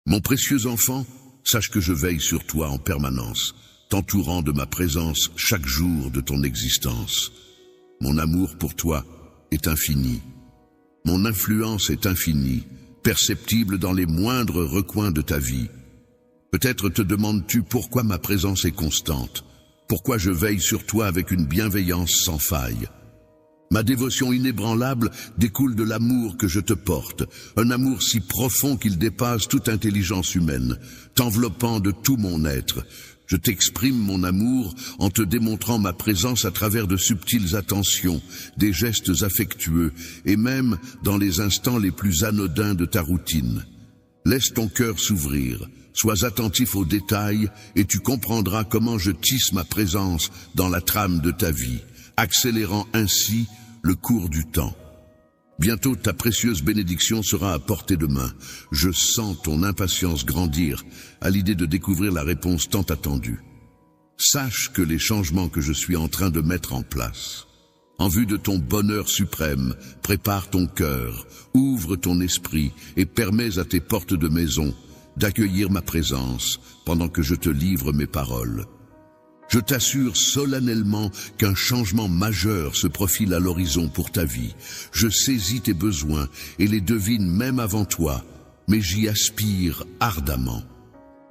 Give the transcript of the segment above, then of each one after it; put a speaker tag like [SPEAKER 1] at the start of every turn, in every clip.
[SPEAKER 1] Mon précieux enfant, sache que je veille sur toi en permanence, t'entourant de ma présence chaque jour de ton existence. Mon amour pour toi est infini. Mon influence est infinie, perceptible dans les moindres recoins de ta vie. Peut-être te demandes-tu pourquoi ma présence est constante, pourquoi je veille sur toi avec une bienveillance sans faille. Ma dévotion inébranlable découle de l'amour que je te porte, un amour si profond qu'il dépasse toute intelligence humaine, t'enveloppant de tout mon être. Je t'exprime mon amour en te démontrant ma présence à travers de subtiles attentions, des gestes affectueux et même dans les instants les plus anodins de ta routine. Laisse ton cœur s'ouvrir, sois attentif aux détails et tu comprendras comment je tisse ma présence dans la trame de ta vie, accélérant ainsi le cours du temps. Bientôt ta précieuse bénédiction sera à portée de main. Je sens ton impatience grandir à l'idée de découvrir la réponse tant attendue. Sache que les changements que je suis en train de mettre en place, en vue de ton bonheur suprême, prépare ton cœur, ouvre ton esprit et permets à tes portes de maison d'accueillir ma présence pendant que je te livre mes paroles. Je t'assure solennellement qu'un changement majeur se profile à l'horizon pour ta vie. Je saisis tes besoins et les devine même avant toi, mais j'y aspire ardemment.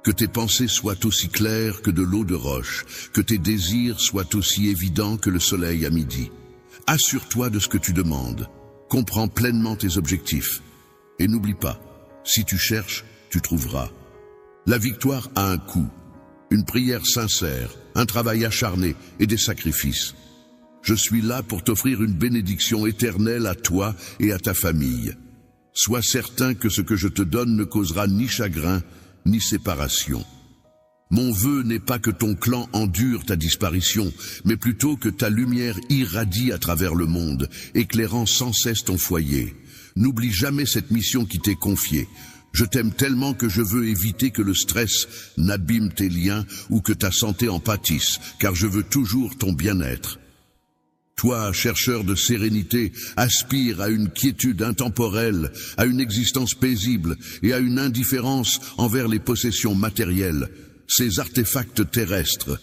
[SPEAKER 1] Que tes pensées soient aussi claires que de l'eau de roche, que tes désirs soient aussi évidents que le soleil à midi. Assure-toi de ce que tu demandes, comprends pleinement tes objectifs. Et n'oublie pas, si tu cherches, tu trouveras. La victoire a un coût. Une prière sincère, un travail acharné et des sacrifices. Je suis là pour t'offrir une bénédiction éternelle à toi et à ta famille. Sois certain que ce que je te donne ne causera ni chagrin, ni séparation. Mon vœu n'est pas que ton clan endure ta disparition, mais plutôt que ta lumière irradie à travers le monde, éclairant sans cesse ton foyer. N'oublie jamais cette mission qui t'est confiée. Je t'aime tellement que je veux éviter que le stress n'abîme tes liens ou que ta santé en pâtisse, car je veux toujours ton bien-être. Toi, chercheur de sérénité, aspire à une quiétude intemporelle, à une existence paisible et à une indifférence envers les possessions matérielles, ces artefacts terrestres.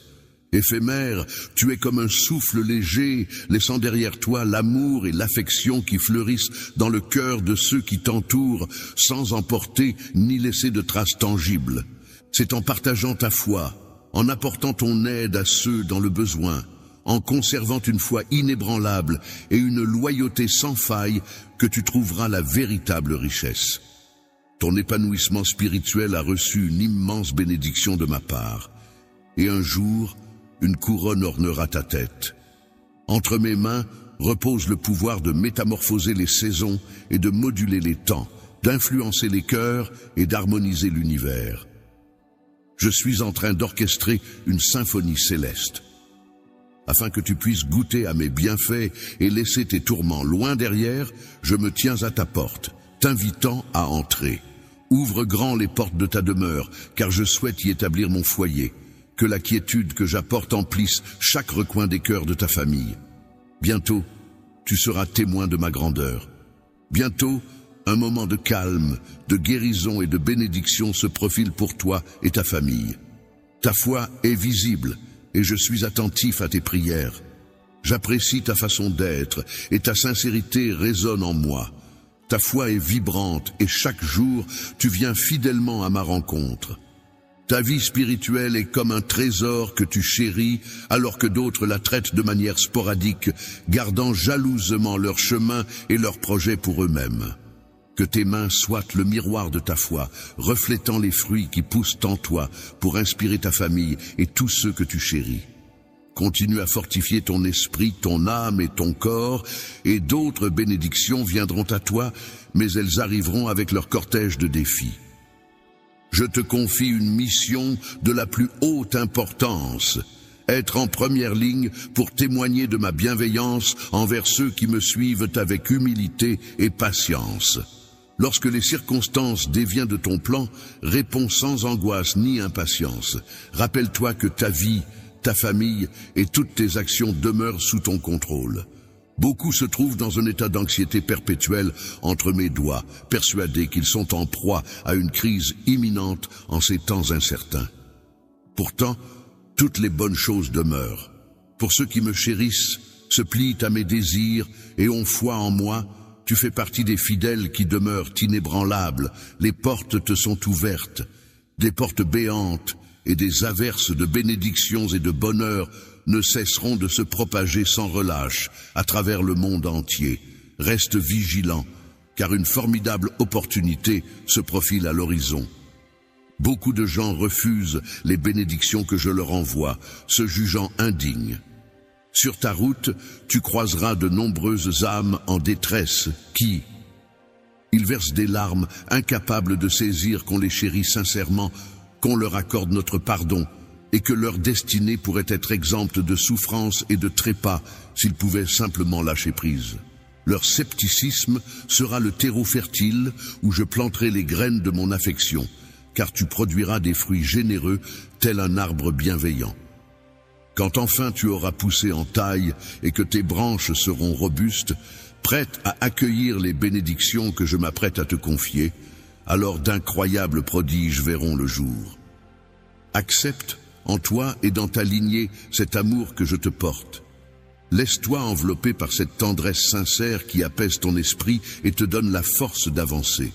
[SPEAKER 1] Éphémère, tu es comme un souffle léger, laissant derrière toi l'amour et l'affection qui fleurissent dans le cœur de ceux qui t'entourent, sans emporter ni laisser de traces tangibles. C'est en partageant ta foi, en apportant ton aide à ceux dans le besoin, en conservant une foi inébranlable et une loyauté sans faille que tu trouveras la véritable richesse. Ton épanouissement spirituel a reçu une immense bénédiction de ma part. Et un jour, une couronne ornera ta tête. Entre mes mains repose le pouvoir de métamorphoser les saisons et de moduler les temps, d'influencer les cœurs et d'harmoniser l'univers. Je suis en train d'orchestrer une symphonie céleste. Afin que tu puisses goûter à mes bienfaits et laisser tes tourments loin derrière, je me tiens à ta porte, t'invitant à entrer. Ouvre grand les portes de ta demeure, car je souhaite y établir mon foyer. Que la quiétude que j'apporte emplisse chaque recoin des cœurs de ta famille. Bientôt, tu seras témoin de ma grandeur. Bientôt, un moment de calme, de guérison et de bénédiction se profile pour toi et ta famille. Ta foi est visible et je suis attentif à tes prières. J'apprécie ta façon d'être et ta sincérité résonne en moi. Ta foi est vibrante et chaque jour, tu viens fidèlement à ma rencontre. Ta vie spirituelle est comme un trésor que tu chéris, alors que d'autres la traitent de manière sporadique, gardant jalousement leur chemin et leurs projets pour eux-mêmes. Que tes mains soient le miroir de ta foi, reflétant les fruits qui poussent en toi pour inspirer ta famille et tous ceux que tu chéris. Continue à fortifier ton esprit, ton âme et ton corps, et d'autres bénédictions viendront à toi, mais elles arriveront avec leur cortège de défis. Je te confie une mission de la plus haute importance, être en première ligne pour témoigner de ma bienveillance envers ceux qui me suivent avec humilité et patience. Lorsque les circonstances déviennent de ton plan, réponds sans angoisse ni impatience. Rappelle-toi que ta vie, ta famille et toutes tes actions demeurent sous ton contrôle. Beaucoup se trouvent dans un état d'anxiété perpétuelle entre mes doigts, persuadés qu'ils sont en proie à une crise imminente en ces temps incertains. Pourtant, toutes les bonnes choses demeurent. Pour ceux qui me chérissent, se plient à mes désirs et ont foi en moi, tu fais partie des fidèles qui demeurent inébranlables. Les portes te sont ouvertes, des portes béantes et des averses de bénédictions et de bonheur ne cesseront de se propager sans relâche à travers le monde entier. Reste vigilant, car une formidable opportunité se profile à l'horizon. Beaucoup de gens refusent les bénédictions que je leur envoie, se jugeant indignes. Sur ta route, tu croiseras de nombreuses âmes en détresse qui, ils versent des larmes, incapables de saisir qu'on les chérit sincèrement, qu'on leur accorde notre pardon, et que leur destinée pourrait être exempte de souffrance et de trépas s'ils pouvaient simplement lâcher prise. Leur scepticisme sera le terreau fertile où je planterai les graines de mon affection, car tu produiras des fruits généreux tel un arbre bienveillant. Quand enfin tu auras poussé en taille et que tes branches seront robustes, prêtes à accueillir les bénédictions que je m'apprête à te confier, alors d'incroyables prodiges verront le jour. Accepte en toi et dans ta lignée cet amour que je te porte. Laisse-toi envelopper par cette tendresse sincère qui apaise ton esprit et te donne la force d'avancer.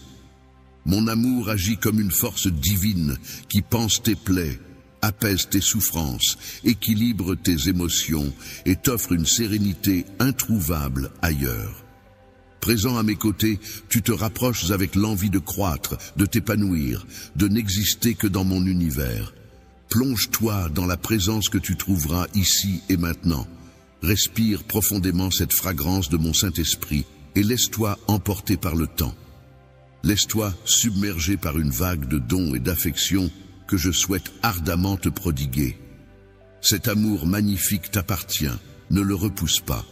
[SPEAKER 1] Mon amour agit comme une force divine qui panse tes plaies, apaise tes souffrances, équilibre tes émotions et t'offre une sérénité introuvable ailleurs. Présent à mes côtés, tu te rapproches avec l'envie de croître, de t'épanouir, de n'exister que dans mon univers. Plonge-toi dans la présence que tu trouveras ici et maintenant. Respire profondément cette fragrance de mon Saint-Esprit et laisse-toi emporter par le temps. Laisse-toi submerger par une vague de dons et d'affection que je souhaite ardemment te prodiguer. Cet amour magnifique t'appartient, ne le repousse pas.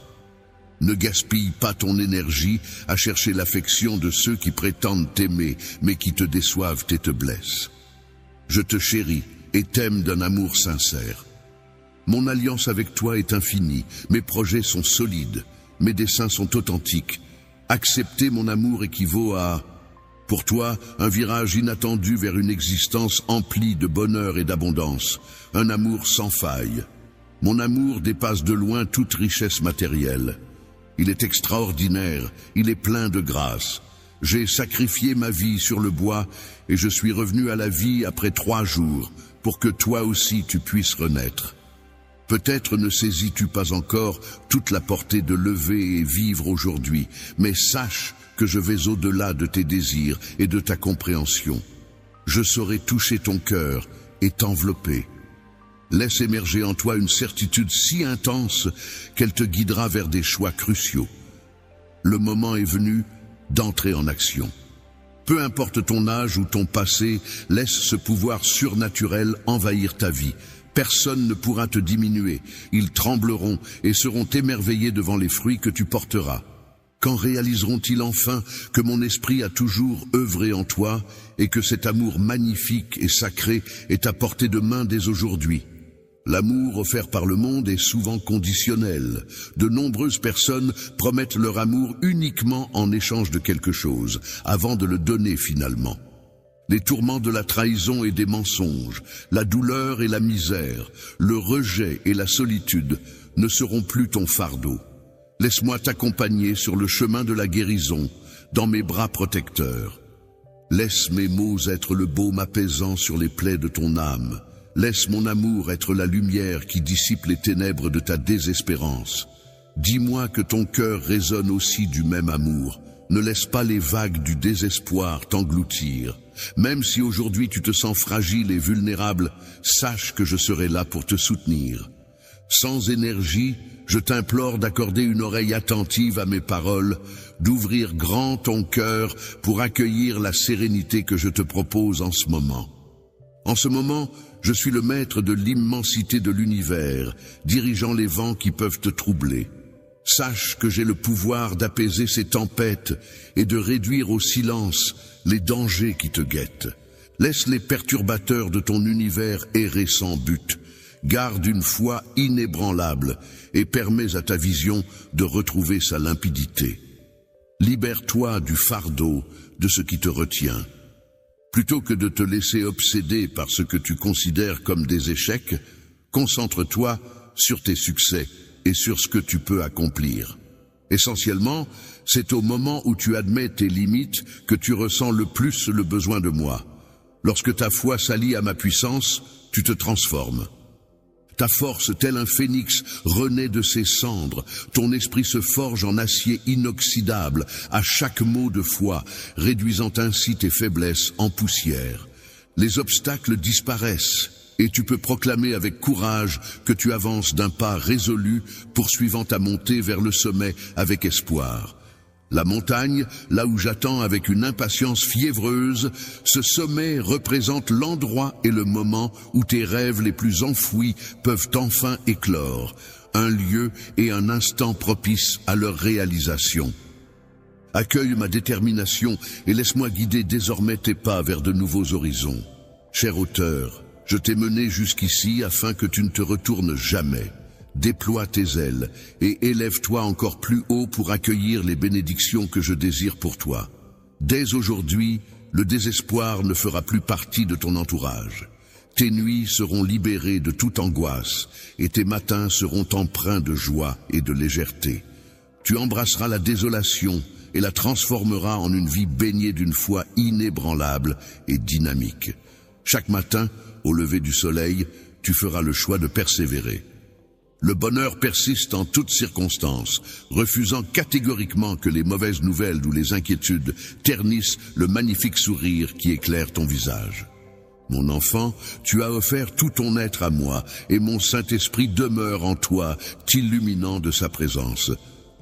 [SPEAKER 1] Ne gaspille pas ton énergie à chercher l'affection de ceux qui prétendent t'aimer, mais qui te déçoivent et te blessent. Je te chéris et t'aime d'un amour sincère. Mon alliance avec toi est infinie, mes projets sont solides, mes desseins sont authentiques. Accepter mon amour équivaut à, pour toi, un virage inattendu vers une existence emplie de bonheur et d'abondance, un amour sans faille. Mon amour dépasse de loin toute richesse matérielle. Il est extraordinaire, il est plein de grâce. J'ai sacrifié ma vie sur le bois et je suis revenu à la vie après 3 jours pour que toi aussi tu puisses renaître. Peut-être ne saisis-tu pas encore toute la portée de lever et vivre aujourd'hui, mais sache que je vais au-delà de tes désirs et de ta compréhension. Je saurai toucher ton cœur et t'envelopper. Laisse émerger en toi une certitude si intense qu'elle te guidera vers des choix cruciaux. Le moment est venu d'entrer en action. Peu importe ton âge ou ton passé, laisse ce pouvoir surnaturel envahir ta vie. Personne ne pourra te diminuer. Ils trembleront et seront émerveillés devant les fruits que tu porteras. Quand réaliseront-ils enfin que mon esprit a toujours œuvré en toi et que cet amour magnifique et sacré est à portée de main dès aujourd'hui? L'amour offert par le monde est souvent conditionnel. De nombreuses personnes promettent leur amour uniquement en échange de quelque chose, avant de le donner finalement. Les tourments de la trahison et des mensonges, la douleur et la misère, le rejet et la solitude ne seront plus ton fardeau. Laisse-moi t'accompagner sur le chemin de la guérison, dans mes bras protecteurs. Laisse mes mots être le baume apaisant sur les plaies de ton âme. Laisse mon amour être la lumière qui dissipe les ténèbres de ta désespérance. Dis-moi que ton cœur résonne aussi du même amour. Ne laisse pas les vagues du désespoir t'engloutir. Même si aujourd'hui tu te sens fragile et vulnérable, sache que je serai là pour te soutenir. Sans énergie, je t'implore d'accorder une oreille attentive à mes paroles, d'ouvrir grand ton cœur pour accueillir la sérénité que je te propose en ce moment. En ce moment, je suis le maître de l'immensité de l'univers, dirigeant les vents qui peuvent te troubler. Sache que j'ai le pouvoir d'apaiser ces tempêtes et de réduire au silence les dangers qui te guettent. Laisse les perturbateurs de ton univers errer sans but, Garde une foi inébranlable et permets à ta vision de retrouver sa limpidité. Libère-toi du fardeau de ce qui te retient. Plutôt que de te laisser obséder par ce que tu considères comme des échecs, concentre-toi sur tes succès et sur ce que tu peux accomplir. Essentiellement, c'est au moment où tu admets tes limites que tu ressens le plus le besoin de moi. Lorsque ta foi s'allie à ma puissance, tu te transformes. Ta force, tel un phénix, renaît de ses cendres. Ton esprit se forge en acier inoxydable à chaque mot de foi, réduisant ainsi tes faiblesses en poussière. Les obstacles disparaissent et tu peux proclamer avec courage que tu avances d'un pas résolu, poursuivant ta montée vers le sommet avec espoir. La montagne, là où j'attends avec une impatience fiévreuse, ce sommet représente l'endroit et le moment où tes rêves les plus enfouis peuvent enfin éclore, un lieu et un instant propice à leur réalisation. Accueille ma détermination et laisse-moi guider désormais tes pas vers de nouveaux horizons. Cher auteur, je t'ai mené jusqu'ici afin que tu ne te retournes jamais. Déploie tes ailes et élève-toi encore plus haut pour accueillir les bénédictions que je désire pour toi. Dès aujourd'hui, le désespoir ne fera plus partie de ton entourage. Tes nuits seront libérées de toute angoisse et tes matins seront empreints de joie et de légèreté. Tu embrasseras la désolation et la transformeras en une vie baignée d'une foi inébranlable et dynamique. Chaque matin, au lever du soleil, tu feras le choix de persévérer. Le bonheur persiste en toutes circonstances, refusant catégoriquement que les mauvaises nouvelles ou les inquiétudes ternissent le magnifique sourire qui éclaire ton visage. Mon enfant, tu as offert tout ton être à moi, et mon Saint-Esprit demeure en toi, t'illuminant de sa présence.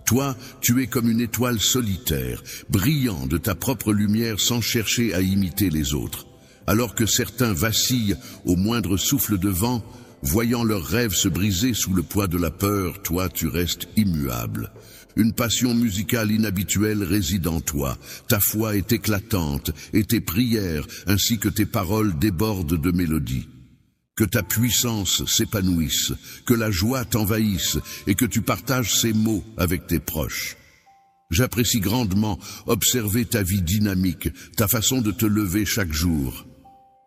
[SPEAKER 1] Toi, tu es comme une étoile solitaire, brillant de ta propre lumière sans chercher à imiter les autres. Alors que certains vacillent au moindre souffle de vent, voyant leurs rêves se briser sous le poids de la peur, toi tu restes immuable. Une passion musicale inhabituelle réside en toi. Ta foi est éclatante et tes prières ainsi que tes paroles débordent de mélodies. Que ta puissance s'épanouisse, que la joie t'envahisse et que tu partages ces mots avec tes proches. J'apprécie grandement observer ta vie dynamique, ta façon de te lever chaque jour.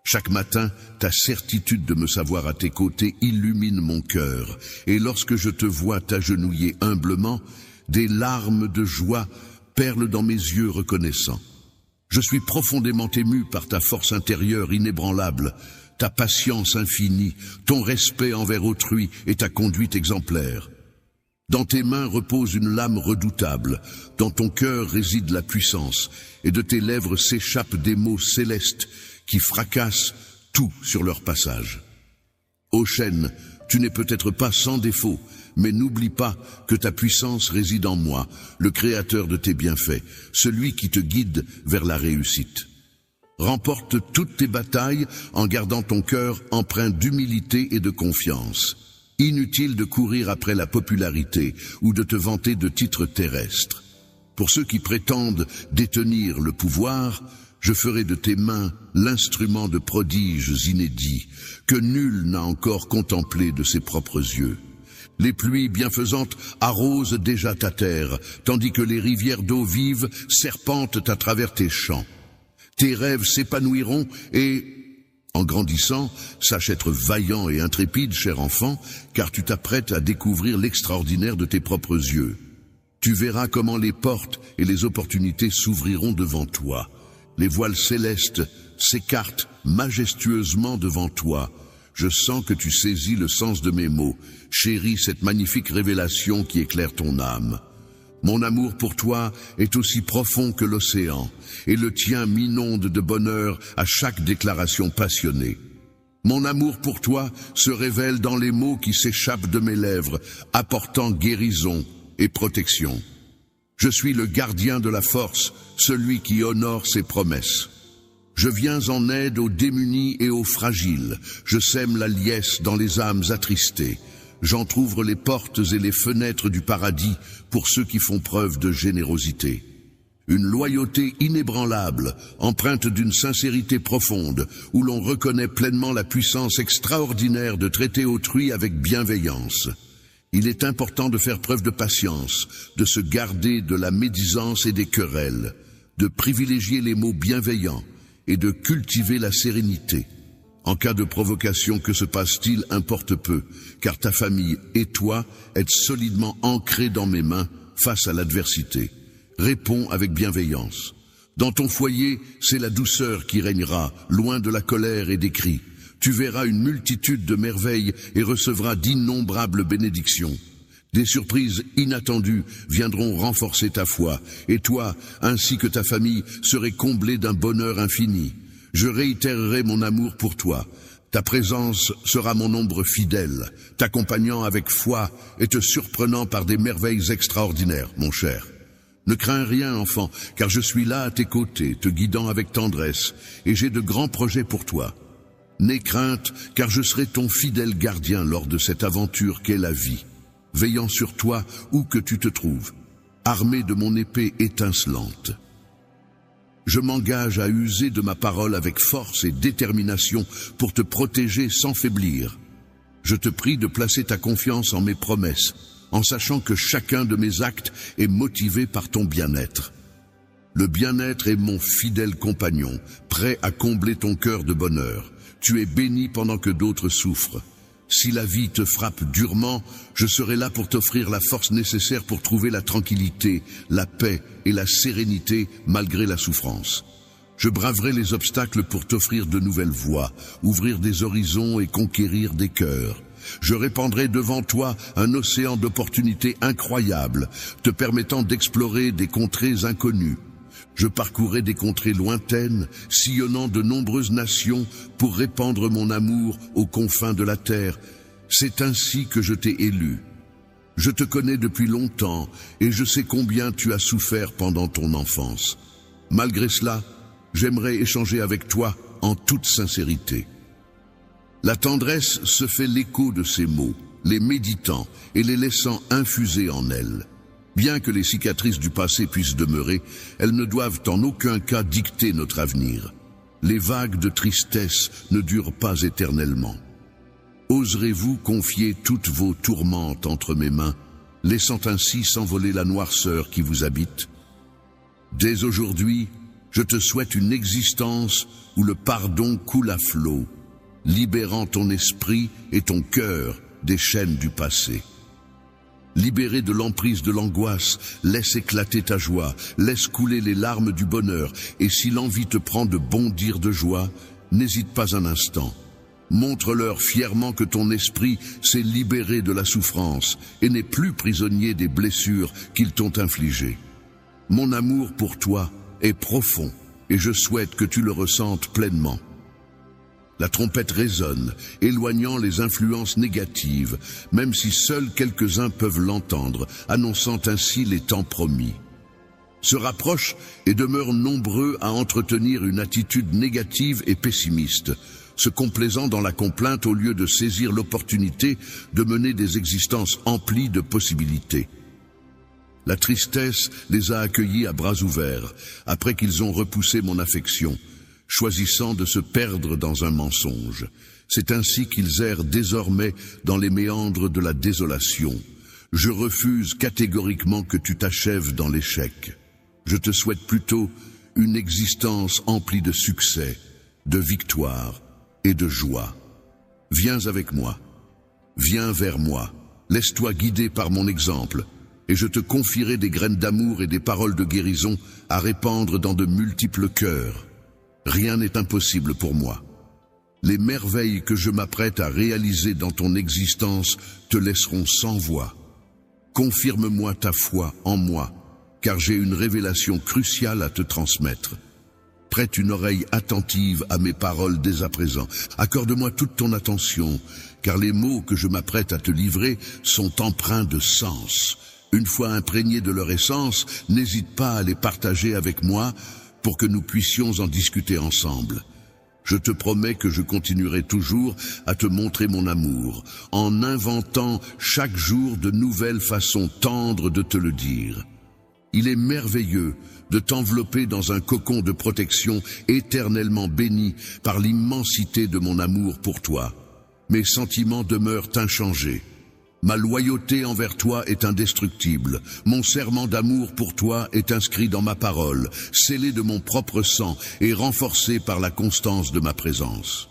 [SPEAKER 1] Chaque matin, ta certitude de me savoir à tes côtés illumine mon cœur, et lorsque je te vois t'agenouiller humblement, des larmes de joie perlent dans mes yeux reconnaissants. Je suis profondément ému par ta force intérieure inébranlable, ta patience infinie, ton respect envers autrui et ta conduite exemplaire. Dans tes mains repose une lame redoutable, dans ton cœur réside la puissance, et de tes lèvres s'échappent des mots célestes qui fracassent tout sur leur passage. Ô chêne, tu n'es peut-être pas sans défaut, mais n'oublie pas que ta puissance réside en moi, le créateur de tes bienfaits, celui qui te guide vers la réussite. Remporte toutes tes batailles en gardant ton cœur empreint d'humilité et de confiance. Inutile de courir après la popularité ou de te vanter de titres terrestres. Pour ceux qui prétendent détenir le pouvoir, je ferai de tes mains l'instrument de prodiges inédits que nul n'a encore contemplé de ses propres yeux. Les pluies bienfaisantes arrosent déjà ta terre, tandis que les rivières d'eau vive serpentent à travers tes champs. Tes rêves s'épanouiront et, en grandissant, sache être vaillant et intrépide, cher enfant, car tu t'apprêtes à découvrir l'extraordinaire de tes propres yeux. Tu verras comment les portes et les opportunités s'ouvriront devant toi. Les voiles célestes s'écartent majestueusement devant toi. Je sens que tu saisis le sens de mes mots. Chéris cette magnifique révélation qui éclaire ton âme. Mon amour pour toi est aussi profond que l'océan, et le tien m'inonde de bonheur à chaque déclaration passionnée. Mon amour pour toi se révèle dans les mots qui s'échappent de mes lèvres, apportant guérison et protection. Je suis le gardien de la force, celui qui honore ses promesses. Je viens en aide aux démunis et aux fragiles. Je sème la liesse dans les âmes attristées. J'entr'ouvre les portes et les fenêtres du paradis pour ceux qui font preuve de générosité. Une loyauté inébranlable, empreinte d'une sincérité profonde, où l'on reconnaît pleinement la puissance extraordinaire de traiter autrui avec bienveillance. Il est important de faire preuve de patience, de se garder de la médisance et des querelles, de privilégier les mots bienveillants et de cultiver la sérénité. En cas de provocation, que se passe-t-il importe peu, car ta famille et toi êtes solidement ancrés dans mes mains face à l'adversité. Réponds avec bienveillance. Dans ton foyer, c'est la douceur qui régnera, loin de la colère et des cris. Tu verras une multitude de merveilles et recevras d'innombrables bénédictions. Des surprises inattendues viendront renforcer ta foi, et toi, ainsi que ta famille, serez comblés d'un bonheur infini. Je réitérerai mon amour pour toi. Ta présence sera mon ombre fidèle, t'accompagnant avec foi et te surprenant par des merveilles extraordinaires, mon cher. Ne crains rien, enfant, car je suis là à tes côtés, te guidant avec tendresse, et j'ai de grands projets pour toi. N'aie crainte, car je serai ton fidèle gardien lors de cette aventure qu'est la vie, veillant sur toi où que tu te trouves, armé de mon épée étincelante. Je m'engage à user de ma parole avec force et détermination pour te protéger sans faiblir. Je te prie de placer ta confiance en mes promesses, en sachant que chacun de mes actes est motivé par ton bien-être. Le bien-être est mon fidèle compagnon, prêt à combler ton cœur de bonheur. Tu es béni pendant que d'autres souffrent. Si la vie te frappe durement, je serai là pour t'offrir la force nécessaire pour trouver la tranquillité, la paix et la sérénité malgré la souffrance. Je braverai les obstacles pour t'offrir de nouvelles voies, ouvrir des horizons et conquérir des cœurs. Je répandrai devant toi un océan d'opportunités incroyables, te permettant d'explorer des contrées inconnues. Je parcourrai des contrées lointaines, sillonnant de nombreuses nations pour répandre mon amour aux confins de la terre. C'est ainsi que je t'ai élu. Je te connais depuis longtemps et je sais combien tu as souffert pendant ton enfance. Malgré cela, j'aimerais échanger avec toi en toute sincérité. La tendresse se fait l'écho de ces mots, les méditant et les laissant infuser en elle. Bien que les cicatrices du passé puissent demeurer, elles ne doivent en aucun cas dicter notre avenir. Les vagues de tristesse ne durent pas éternellement. Oserez-vous confier toutes vos tourmentes entre mes mains, laissant ainsi s'envoler la noirceur qui vous habite? Dès aujourd'hui, je te souhaite une existence où le pardon coule à flot, libérant ton esprit et ton cœur des chaînes du passé. Libéré de l'emprise de l'angoisse, laisse éclater ta joie, laisse couler les larmes du bonheur, et si l'envie te prend de bondir de joie, n'hésite pas un instant. Montre-leur fièrement que ton esprit s'est libéré de la souffrance et n'est plus prisonnier des blessures qu'ils t'ont infligées. Mon amour pour toi est profond, et je souhaite que tu le ressentes pleinement. La trompette résonne, éloignant les influences négatives, même si seuls quelques-uns peuvent l'entendre, annonçant ainsi les temps promis. Se rapprochent et demeurent nombreux à entretenir une attitude négative et pessimiste, se complaisant dans la complainte au lieu de saisir l'opportunité de mener des existences emplies de possibilités. La tristesse les a accueillis à bras ouverts, après qu'ils ont repoussé mon affection, choisissant de se perdre dans un mensonge. C'est ainsi qu'ils errent désormais dans les méandres de la désolation. Je refuse catégoriquement que tu t'achèves dans l'échec. Je te souhaite plutôt une existence emplie de succès, de victoire et de joie. Viens avec moi, viens vers moi, laisse-toi guider par mon exemple, et je te confierai des graines d'amour et des paroles de guérison à répandre dans de multiples cœurs. Rien n'est impossible pour moi. Les merveilles que je m'apprête à réaliser dans ton existence te laisseront sans voix. Confirme-moi ta foi en moi, car j'ai une révélation cruciale à te transmettre. Prête une oreille attentive à mes paroles dès à présent. Accorde-moi toute ton attention, car les mots que je m'apprête à te livrer sont empreints de sens. Une fois imprégnés de leur essence, n'hésite pas à les partager avec moi pour que nous puissions en discuter ensemble. Je te promets que je continuerai toujours à te montrer mon amour, en inventant chaque jour de nouvelles façons tendres de te le dire. Il est merveilleux de t'envelopper dans un cocon de protection éternellement béni par l'immensité de mon amour pour toi. Mes sentiments demeurent inchangés. Ma loyauté envers toi est indestructible. Mon serment d'amour pour toi est inscrit dans ma parole, scellé de mon propre sang et renforcé par la constance de ma présence.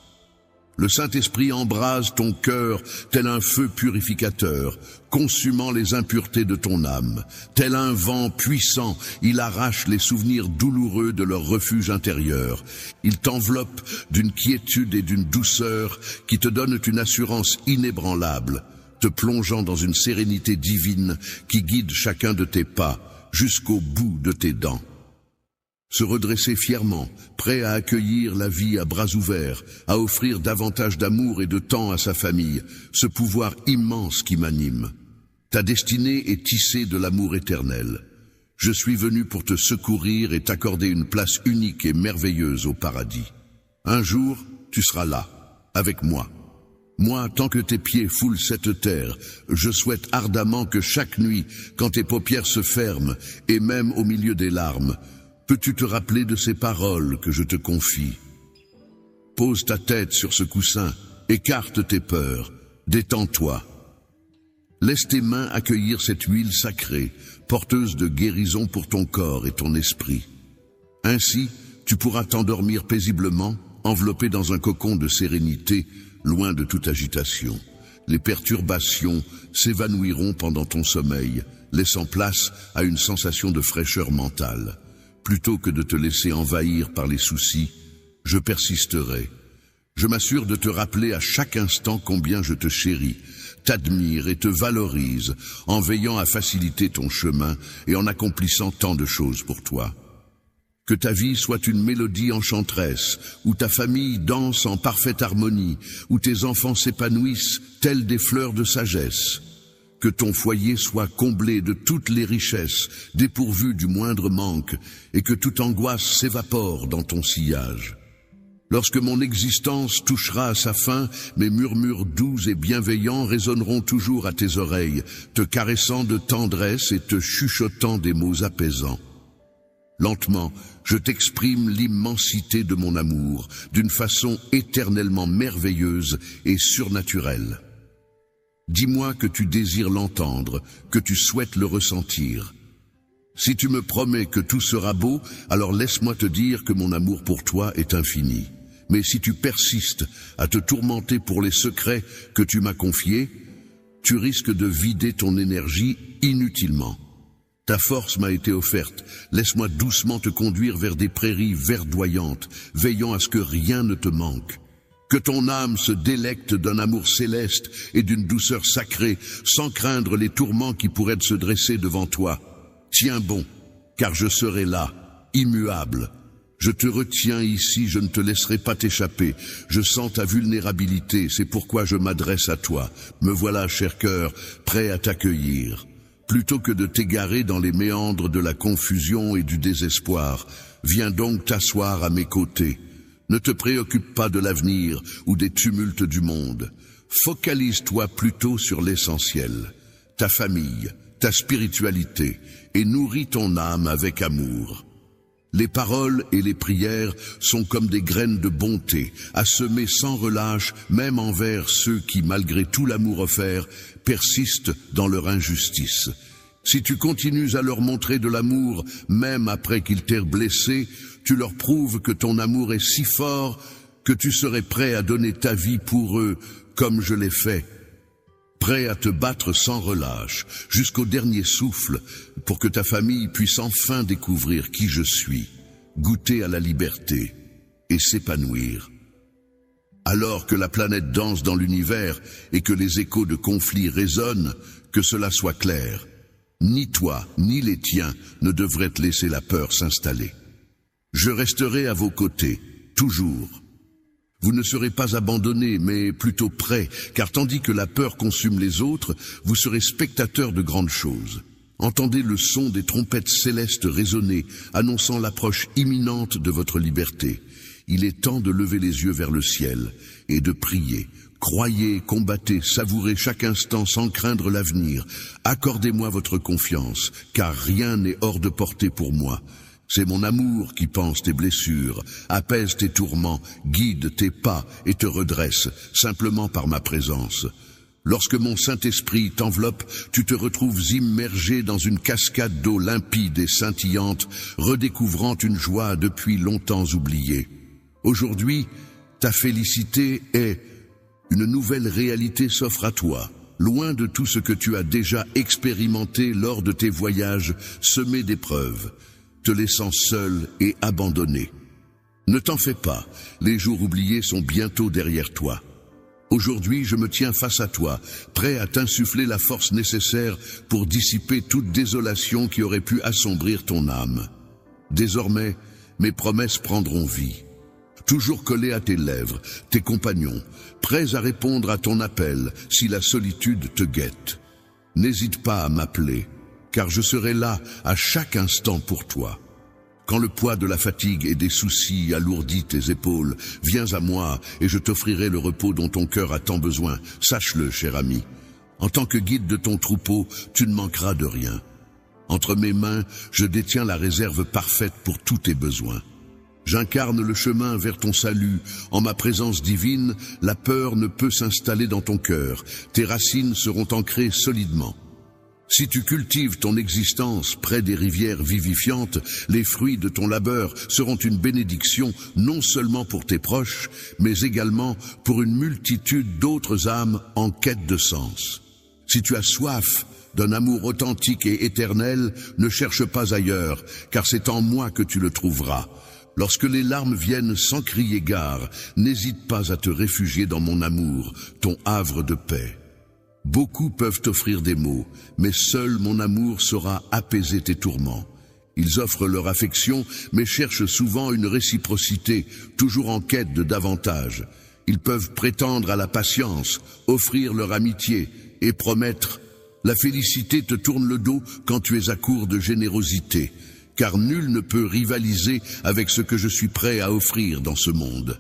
[SPEAKER 1] Le Saint-Esprit embrase ton cœur tel un feu purificateur, consumant les impuretés de ton âme. Tel un vent puissant, il arrache les souvenirs douloureux de leur refuge intérieur. Il t'enveloppe d'une quiétude et d'une douceur qui te donnent une assurance inébranlable, te plongeant dans une sérénité divine qui guide chacun de tes pas jusqu'au bout de tes dents. Se redresser fièrement, prêt à accueillir la vie à bras ouverts, à offrir davantage d'amour et de temps à sa famille, ce pouvoir immense qui m'anime. Ta destinée est tissée de l'amour éternel. Je suis venu pour te secourir et t'accorder une place unique et merveilleuse au paradis. Un jour, tu seras là, avec moi. Moi, tant que tes pieds foulent cette terre, je souhaite ardemment que chaque nuit, quand tes paupières se ferment, et même au milieu des larmes, peux-tu te rappeler de ces paroles que je te confie? Pose ta tête sur ce coussin, écarte tes peurs, détends-toi. Laisse tes mains accueillir cette huile sacrée, porteuse de guérison pour ton corps et ton esprit. Ainsi, tu pourras t'endormir paisiblement, enveloppé dans un cocon de sérénité, loin de toute agitation. Les perturbations s'évanouiront pendant ton sommeil, laissant place à une sensation de fraîcheur mentale. Plutôt que de te laisser envahir par les soucis, je persisterai. Je m'assure de te rappeler à chaque instant combien je te chéris, t'admire et te valorise, en veillant à faciliter ton chemin et en accomplissant tant de choses pour toi. Que ta vie soit une mélodie enchanteresse, où ta famille danse en parfaite harmonie, où tes enfants s'épanouissent tels des fleurs de sagesse. Que ton foyer soit comblé de toutes les richesses, dépourvu du moindre manque, et que toute angoisse s'évapore dans ton sillage. Lorsque mon existence touchera à sa fin, mes murmures doux et bienveillants résonneront toujours à tes oreilles, te caressant de tendresse et te chuchotant des mots apaisants. Lentement, je t'exprime l'immensité de mon amour, d'une façon éternellement merveilleuse et surnaturelle. Dis-moi que tu désires l'entendre, que tu souhaites le ressentir. Si tu me promets que tout sera beau, alors laisse-moi te dire que mon amour pour toi est infini. Mais si tu persistes à te tourmenter pour les secrets que tu m'as confiés, tu risques de vider ton énergie inutilement. Ta force m'a été offerte, laisse-moi doucement te conduire vers des prairies verdoyantes, veillant à ce que rien ne te manque. Que ton âme se délecte d'un amour céleste et d'une douceur sacrée, sans craindre les tourments qui pourraient se dresser devant toi. Tiens bon, car je serai là, immuable. Je te retiens ici, je ne te laisserai pas t'échapper. Je sens ta vulnérabilité, c'est pourquoi je m'adresse à toi. Me voilà, cher cœur, prêt à t'accueillir. Plutôt que de t'égarer dans les méandres de la confusion et du désespoir, viens donc t'asseoir à mes côtés. Ne te préoccupe pas de l'avenir ou des tumultes du monde. Focalise-toi plutôt sur l'essentiel, ta famille, ta spiritualité, et nourris ton âme avec amour. Les paroles et les prières sont comme des graines de bonté, à semer sans relâche, même envers ceux qui, malgré tout l'amour offert, persistent dans leur injustice. Si tu continues à leur montrer de l'amour, même après qu'ils t'aient blessé, tu leur prouves que ton amour est si fort que tu serais prêt à donner ta vie pour eux, comme je l'ai fait. Prêt à te battre sans relâche, jusqu'au dernier souffle, pour que ta famille puisse enfin découvrir qui je suis, goûter à la liberté et s'épanouir. Alors que la planète danse dans l'univers et que les échos de conflits résonnent, que cela soit clair. Ni toi, ni les tiens ne devraient te laisser la peur s'installer. Je resterai à vos côtés, toujours. Vous ne serez pas abandonnés, mais plutôt prêts, car tandis que la peur consume les autres, vous serez spectateurs de grandes choses. Entendez le son des trompettes célestes résonner, annonçant l'approche imminente de votre liberté. Il est temps de lever les yeux vers le ciel et de prier, Croyez, combattez, savourez chaque instant sans craindre l'avenir. Accordez-moi votre confiance, car rien n'est hors de portée pour moi. C'est mon amour qui panse tes blessures, apaise tes tourments, guide tes pas et te redresse, simplement par ma présence. Lorsque mon Saint-Esprit t'enveloppe, tu te retrouves immergé dans une cascade d'eau limpide et scintillante, redécouvrant une joie depuis longtemps oubliée. Aujourd'hui, ta félicité est... Une nouvelle réalité s'offre à toi, loin de tout ce que tu as déjà expérimenté lors de tes voyages semés d'épreuves, te laissant seul et abandonné. Ne t'en fais pas, les jours oubliés sont bientôt derrière toi. Aujourd'hui, je me tiens face à toi, prêt à t'insuffler la force nécessaire pour dissiper toute désolation qui aurait pu assombrir ton âme. Désormais, mes promesses prendront vie. Toujours collés à tes lèvres, tes compagnons, prêts à répondre à ton appel si la solitude te guette. N'hésite pas à m'appeler, car je serai là à chaque instant pour toi. Quand le poids de la fatigue et des soucis alourdit tes épaules, viens à moi et je t'offrirai le repos dont ton cœur a tant besoin. Sache-le, cher ami. En tant que guide de ton troupeau, tu ne manqueras de rien. Entre mes mains, je détiens la réserve parfaite pour tous tes besoins. J'incarne le chemin vers ton salut. En ma présence divine, la peur ne peut s'installer dans ton cœur. Tes racines seront ancrées solidement. Si tu cultives ton existence près des rivières vivifiantes, les fruits de ton labeur seront une bénédiction non seulement pour tes proches, mais également pour une multitude d'autres âmes en quête de sens. Si tu as soif d'un amour authentique et éternel, ne cherche pas ailleurs, car c'est en moi que tu le trouveras. Lorsque les larmes viennent sans crier gare, n'hésite pas à te réfugier dans mon amour, ton havre de paix. Beaucoup peuvent t'offrir des mots, mais seul mon amour saura apaiser tes tourments. Ils offrent leur affection, mais cherchent souvent une réciprocité, toujours en quête de davantage. Ils peuvent prétendre à la patience, offrir leur amitié et promettre. La félicité te tourne le dos quand tu es à court de générosité, car nul ne peut rivaliser avec ce que je suis prêt à offrir dans ce monde.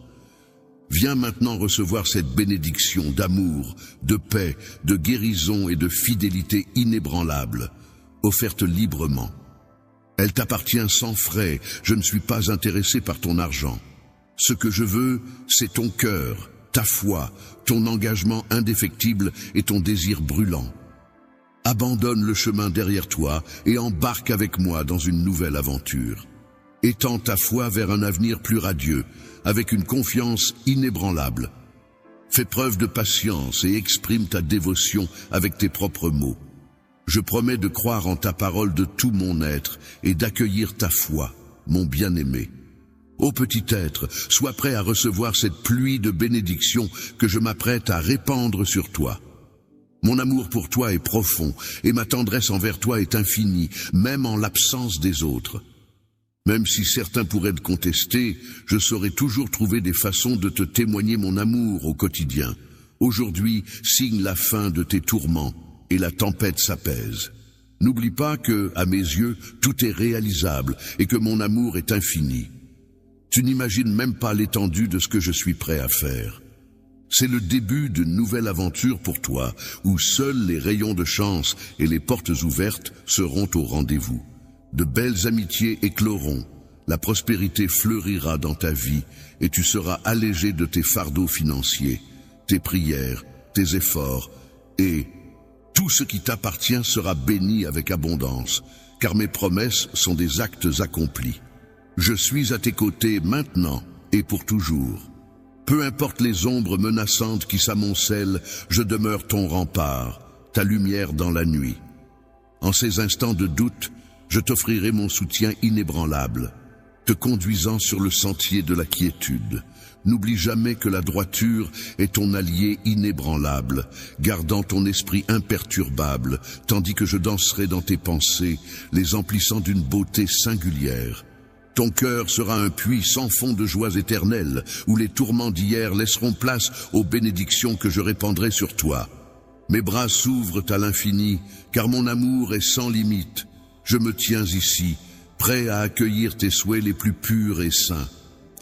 [SPEAKER 1] Viens maintenant recevoir cette bénédiction d'amour, de paix, de guérison et de fidélité inébranlable, offerte librement. Elle t'appartient sans frais, je ne suis pas intéressé par ton argent. Ce que je veux, c'est ton cœur, ta foi, ton engagement indéfectible et ton désir brûlant. Abandonne le chemin derrière toi et embarque avec moi dans une nouvelle aventure. Étends ta foi vers un avenir plus radieux, avec une confiance inébranlable. Fais preuve de patience et exprime ta dévotion avec tes propres mots. Je promets de croire en ta parole de tout mon être et d'accueillir ta foi, mon bien-aimé. Ô petit être, sois prêt à recevoir cette pluie de bénédictions que je m'apprête à répandre sur toi. Mon amour pour toi est profond et ma tendresse envers toi est infinie, même en l'absence des autres. Même si certains pourraient te contester, je saurai toujours trouver des façons de te témoigner mon amour au quotidien. Aujourd'hui, signe la fin de tes tourments et la tempête s'apaise. N'oublie pas que, à mes yeux, tout est réalisable et que mon amour est infini. Tu n'imagines même pas l'étendue de ce que je suis prêt à faire. C'est le début d'une nouvelle aventure pour toi, où seuls les rayons de chance et les portes ouvertes seront au rendez-vous. De belles amitiés écloront, la prospérité fleurira dans ta vie et tu seras allégé de tes fardeaux financiers, tes prières, tes efforts et tout ce qui t'appartient sera béni avec abondance, car mes promesses sont des actes accomplis. Je suis à tes côtés maintenant et pour toujours. Peu importe les ombres menaçantes qui s'amoncellent, je demeure ton rempart, ta lumière dans la nuit. En ces instants de doute, je t'offrirai mon soutien inébranlable, te conduisant sur le sentier de la quiétude. N'oublie jamais que la droiture est ton allié inébranlable, gardant ton esprit imperturbable, tandis que je danserai dans tes pensées, les emplissant d'une beauté singulière. Ton cœur sera un puits sans fond de joies éternelles, où les tourments d'hier laisseront place aux bénédictions que je répandrai sur toi. Mes bras s'ouvrent à l'infini, car mon amour est sans limite. Je me tiens ici, prêt à accueillir tes souhaits les plus purs et saints.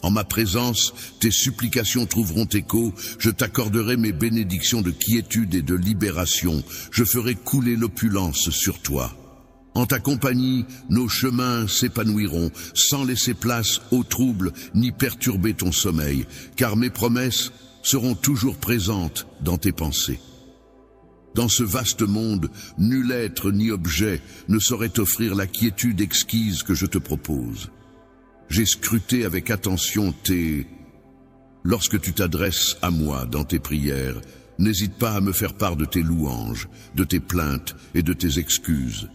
[SPEAKER 1] En ma présence, tes supplications trouveront écho, je t'accorderai mes bénédictions de quiétude et de libération, je ferai couler l'opulence sur toi. En ta compagnie, nos chemins s'épanouiront, sans laisser place aux troubles ni perturber ton sommeil, car mes promesses seront toujours présentes dans tes pensées. Dans ce vaste monde, nul être ni objet ne saurait offrir la quiétude exquise que je te propose. J'ai scruté avec attention Lorsque tu t'adresses à moi dans tes prières, n'hésite pas à me faire part de tes louanges, de tes plaintes et de tes excuses.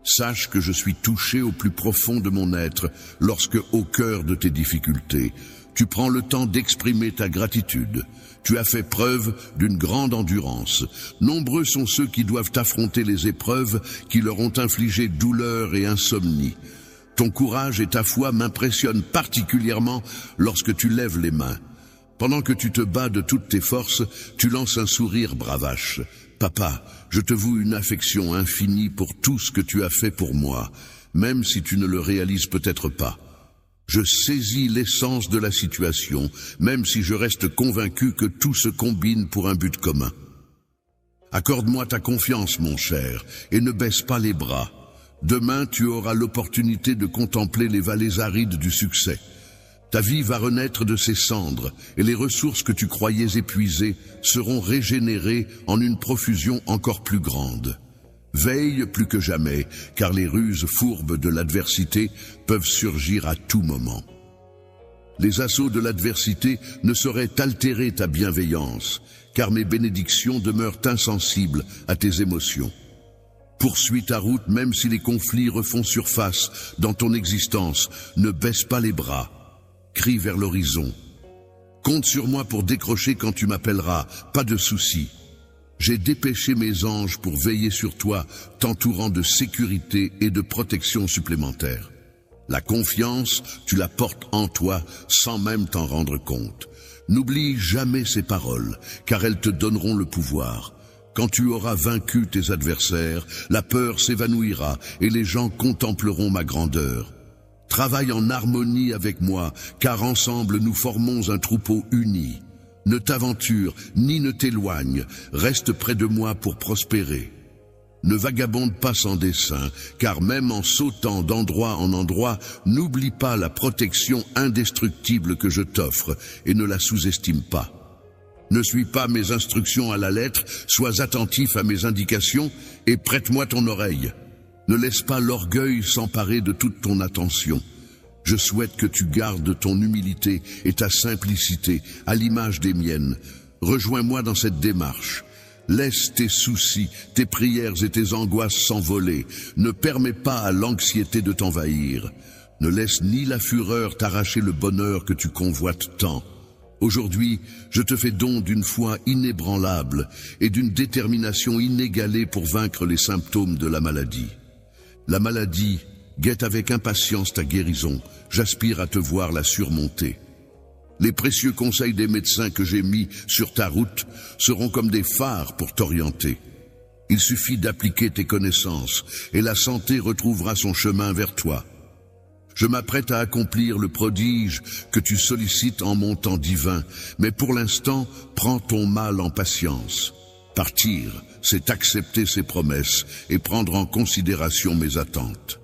[SPEAKER 1] Sache que je suis touché au plus profond de mon être lorsque, au cœur de tes difficultés, tu prends le temps d'exprimer ta gratitude. Tu as fait preuve d'une grande endurance. Nombreux sont ceux qui doivent affronter les épreuves qui leur ont infligé douleur et insomnie. Ton courage et ta foi m'impressionnent particulièrement lorsque tu lèves les mains. Pendant que tu te bats de toutes tes forces, tu lances un sourire bravache. Papa, je te voue une affection infinie pour tout ce que tu as fait pour moi, même si tu ne le réalises peut-être pas. Je saisis l'essence de la situation, même si je reste convaincu que tout se combine pour un but commun. Accorde-moi ta confiance, mon cher, et ne baisse pas les bras. Demain, tu auras l'opportunité de contempler les vallées arides du succès. Ta vie va renaître de ses cendres, et les ressources que tu croyais épuisées seront régénérées en une profusion encore plus grande. Veille plus que jamais, car les ruses fourbes de l'adversité peuvent surgir à tout moment. Les assauts de l'adversité ne sauraient altérer ta bienveillance, car mes bénédictions demeurent insensibles à tes émotions. Poursuis ta route même si les conflits refont surface dans ton existence. Ne baisse pas les bras. Crie vers l'horizon. Compte sur moi pour décrocher quand tu m'appelleras. Pas de souci. J'ai dépêché mes anges pour veiller sur toi, t'entourant de sécurité et de protection supplémentaires. La confiance, tu la portes en toi sans même t'en rendre compte. N'oublie jamais ces paroles, car elles te donneront le pouvoir. Quand tu auras vaincu tes adversaires, la peur s'évanouira et les gens contempleront ma grandeur. Travaille en harmonie avec moi, car ensemble nous formons un troupeau uni. Ne t'aventure ni ne t'éloigne, reste près de moi pour prospérer. Ne vagabonde pas sans dessein, car même en sautant d'endroit en endroit, n'oublie pas la protection indestructible que je t'offre et ne la sous-estime pas. Ne suis pas mes instructions à la lettre, sois attentif à mes indications et prête-moi ton oreille. Ne laisse pas l'orgueil s'emparer de toute ton attention. Je souhaite que tu gardes ton humilité et ta simplicité à l'image des miennes. Rejoins-moi dans cette démarche. Laisse tes soucis, tes prières et tes angoisses s'envoler. Ne permets pas à l'anxiété de t'envahir. Ne laisse ni la fureur t'arracher le bonheur que tu convoites tant. Aujourd'hui, je te fais don d'une foi inébranlable et d'une détermination inégalée pour vaincre les symptômes de la maladie. La maladie guette avec impatience ta guérison. J'aspire à te voir la surmonter. Les précieux conseils des médecins que j'ai mis sur ta route seront comme des phares pour t'orienter. Il suffit d'appliquer tes connaissances et la santé retrouvera son chemin vers toi. Je m'apprête à accomplir le prodige que tu sollicites en mon temps divin, mais pour l'instant, prends ton mal en patience. Partir, c'est accepter ses promesses et prendre en considération mes attentes.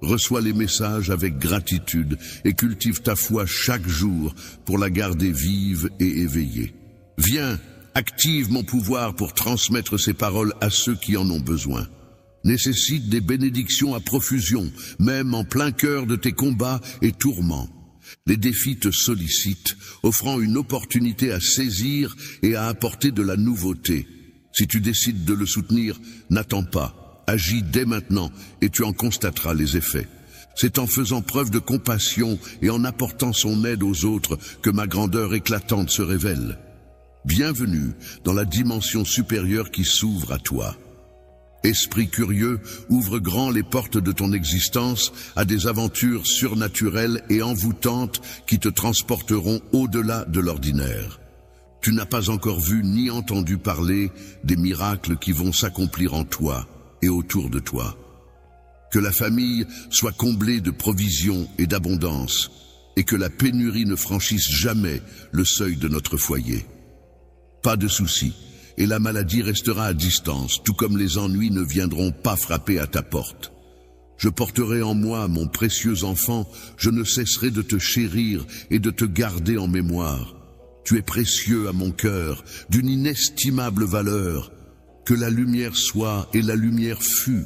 [SPEAKER 1] Reçois les messages avec gratitude et cultive ta foi chaque jour pour la garder vive et éveillée. Viens, active mon pouvoir pour transmettre ces paroles à ceux qui en ont besoin. Nécessite des bénédictions à profusion, même en plein cœur de tes combats et tourments. Les défis te sollicitent, offrant une opportunité à saisir et à apporter de la nouveauté. Si tu décides de le soutenir, n'attends pas, agis dès maintenant et tu en constateras les effets. C'est en faisant preuve de compassion et en apportant son aide aux autres que ma grandeur éclatante se révèle. Bienvenue dans la dimension supérieure qui s'ouvre à toi. Esprit curieux, ouvre grand les portes de ton existence à des aventures surnaturelles et envoûtantes qui te transporteront au-delà de l'ordinaire. Tu n'as pas encore vu ni entendu parler des miracles qui vont s'accomplir en toi et autour de toi. Que la famille soit comblée de provisions et d'abondance, et que la pénurie ne franchisse jamais le seuil de notre foyer. Pas de souci, et la maladie restera à distance, tout comme les ennuis ne viendront pas frapper à ta porte. Je porterai en moi mon précieux enfant, je ne cesserai de te chérir et de te garder en mémoire. Tu es précieux à mon cœur, d'une inestimable valeur. Que la lumière soit et la lumière fut.